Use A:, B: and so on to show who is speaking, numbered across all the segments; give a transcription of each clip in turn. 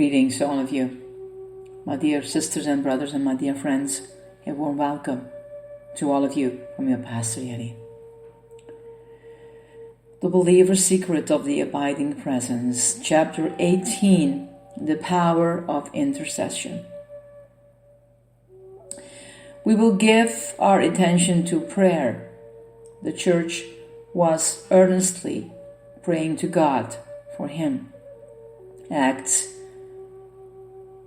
A: Greetings to all of you, my dear sisters and brothers and my dear friends. A warm welcome to all of you from your Pastor Yeti. The Believer's Secret of the Abiding Presence, Chapter 18, The Power of Intercession. We will give our attention to prayer. The church was earnestly praying to God for him. Acts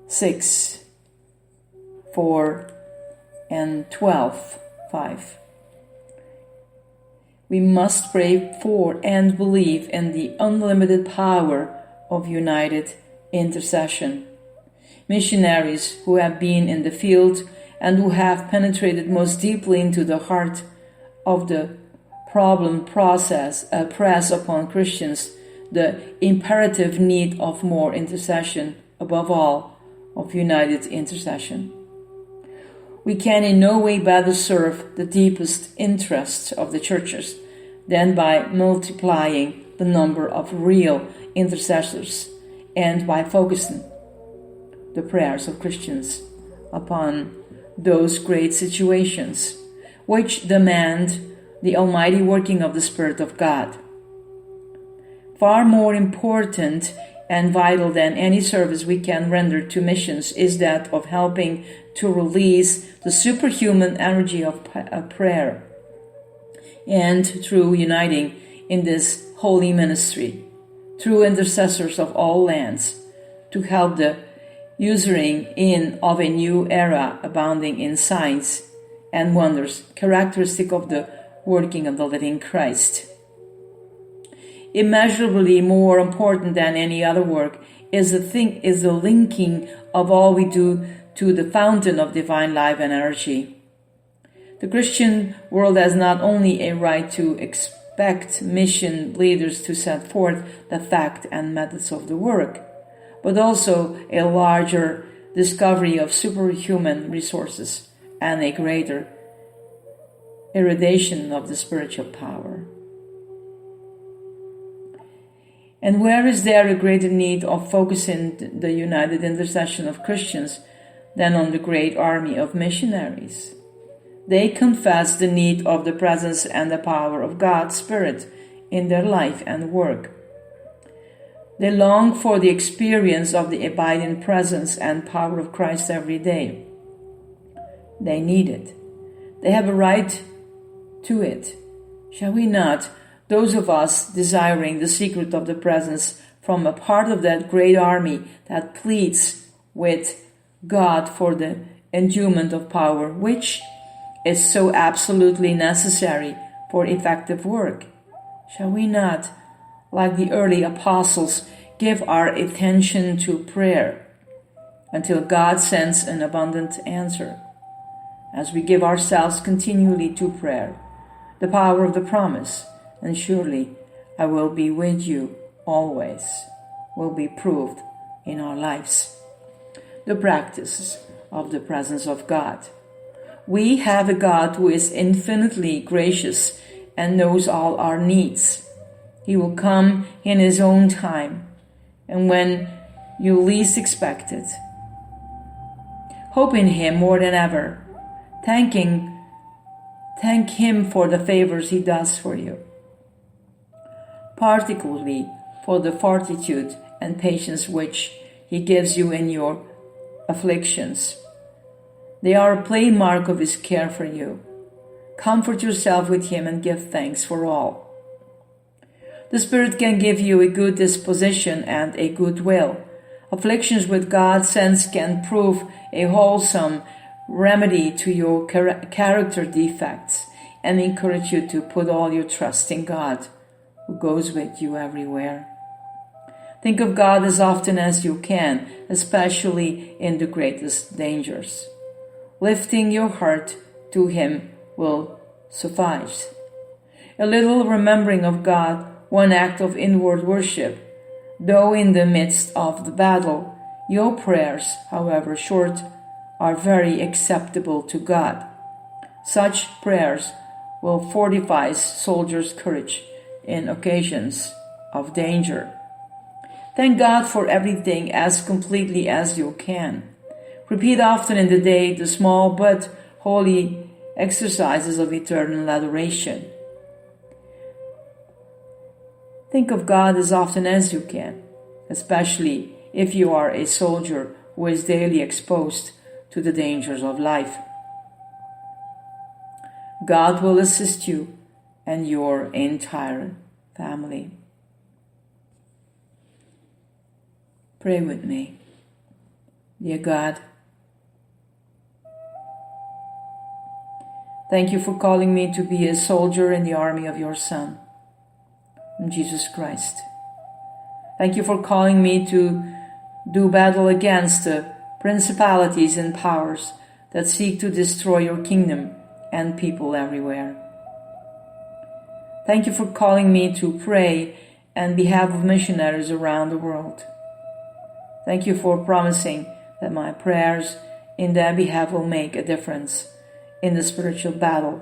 A: 6, 4 and 12, 5. We must pray for and believe in the unlimited power of united intercession. Missionaries who have been in the field and who have penetrated most deeply into the heart of the problem press upon Christians the imperative need of more intercession, above all, of united intercession. We can in no way better serve the deepest interests of the churches than by multiplying the number of real intercessors and by focusing the prayers of Christians upon those great situations which demand the almighty working of the Spirit of God. Far more important and vital than any service we can render to missions is that of helping to release the superhuman energy of prayer, and through uniting in this holy ministry, through intercessors of all lands, to help the ushering in of a new era abounding in signs and wonders, characteristic of the working of the living Christ. Immeasurably more important than any other work is the linking of all we do to the fountain of divine life and energy. The Christian world has not only a right to expect mission leaders to set forth the fact and methods of the work, but also a larger discovery of superhuman resources and a greater irradiation of the spiritual power. And where is there a greater need of focusing the united intercession of Christians than on the great army of missionaries? They confess the need of the presence and the power of God's Spirit in their life and work. They long for the experience of the abiding presence and power of Christ every day. They need it. They have a right to it. Shall we not, those of us desiring the secret of the presence, from a part of that great army that pleads with God for the endowment of power, which is so absolutely necessary for effective work? Shall we not, like the early apostles, give our attention to prayer until God sends an abundant answer? As we give ourselves continually to prayer, the power of the promise, and surely I will be with you always, will be proved in our lives. The practice of the presence of God. We have a God who is infinitely gracious and knows all our needs. He will come in His own time and when you least expect it. Hope in Him more than ever. Thank Him for the favors He does for you, particularly for the fortitude and patience which He gives you in your afflictions. They are a plain mark of His care for you. Comfort yourself with Him and give thanks for all. The Spirit can give you a good disposition and a good will. Afflictions with God's sense can prove a wholesome remedy to your character defects and encourage you to put all your trust in God, who goes with you everywhere. Think of God as often as you can, especially in the greatest dangers. Lifting your heart to Him will suffice. A little remembering of God, one act of inward worship, though in the midst of the battle, your prayers, however short, are very acceptable to God. Such prayers will fortify soldiers' courage in occasions of danger. Thank God for everything as completely as you can. Repeat often in the day the small but holy exercises of eternal adoration. Think of God as often as you can, especially if you are a soldier who is daily exposed to the dangers of life. God will assist you and your entire family. Pray with me. Dear God, thank you for calling me to be a soldier in the army of your Son, Jesus Christ. Thank you for calling me to do battle against the principalities and powers that seek to destroy your kingdom and people everywhere. Thank you for calling me to pray on behalf of missionaries around the world. Thank you for promising that my prayers in their behalf will make a difference in the spiritual battle.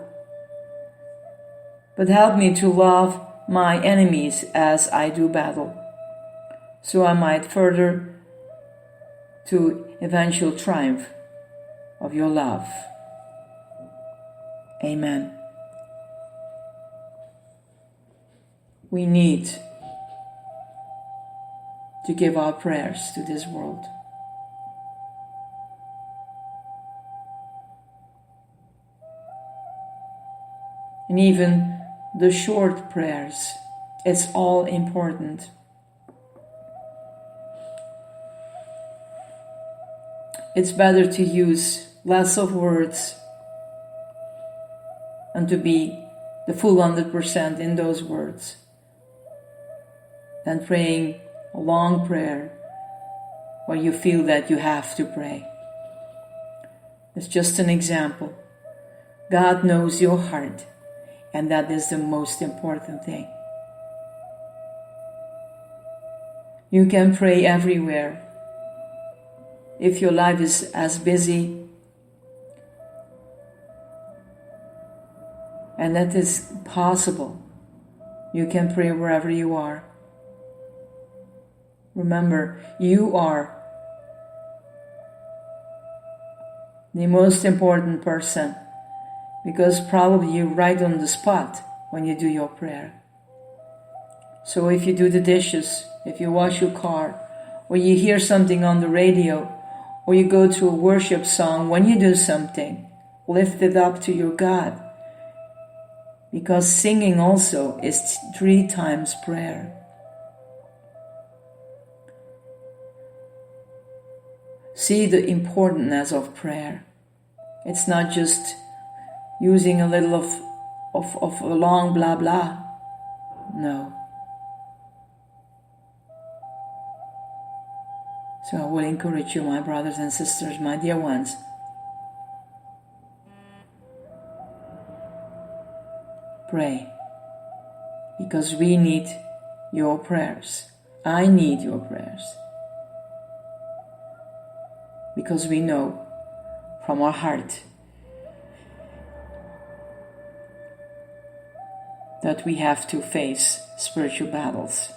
A: But help me to love my enemies as I do battle, so I might further to eventual triumph of your love. Amen. We need to give our prayers to this world. And even the short prayers, it's all important. It's better to use less of words and to be the full 100% in those words than praying a long prayer where you feel that you have to pray. It's just an example. God knows your heart, and that is the most important thing. You can pray everywhere. If your life is as busy, and that is possible, you can pray wherever you are. Remember, you are the most important person, because probably you're right on the spot when you do your prayer. So if you do the dishes, if you wash your car, or you hear something on the radio, or you go to a worship song, when you do something, lift it up to your God. Because singing also is 3 times prayer. See the importance of prayer. It's not just using a little of a long blah blah. No. So I will encourage you, my brothers and sisters, my dear ones. Pray. Because we need your prayers. I need your prayers. Because we know from our heart that we have to face spiritual battles.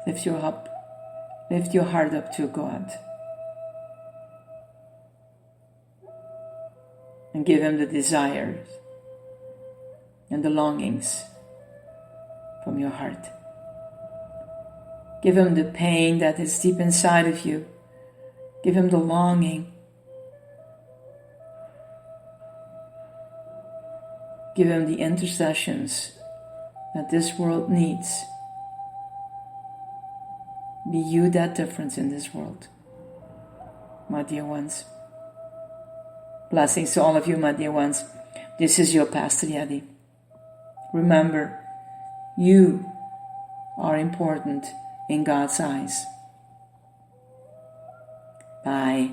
A: Lift your heart up to God and give Him the desires and the longings from your heart. Give Him the pain that is deep inside of you. Give Him the longing. Give Him the intercessions that this world needs. Be you that difference in this world, my dear ones. Blessings to all of you, my dear ones. This is your Pastor Yadi. Remember, you are important in God's eyes. Bye.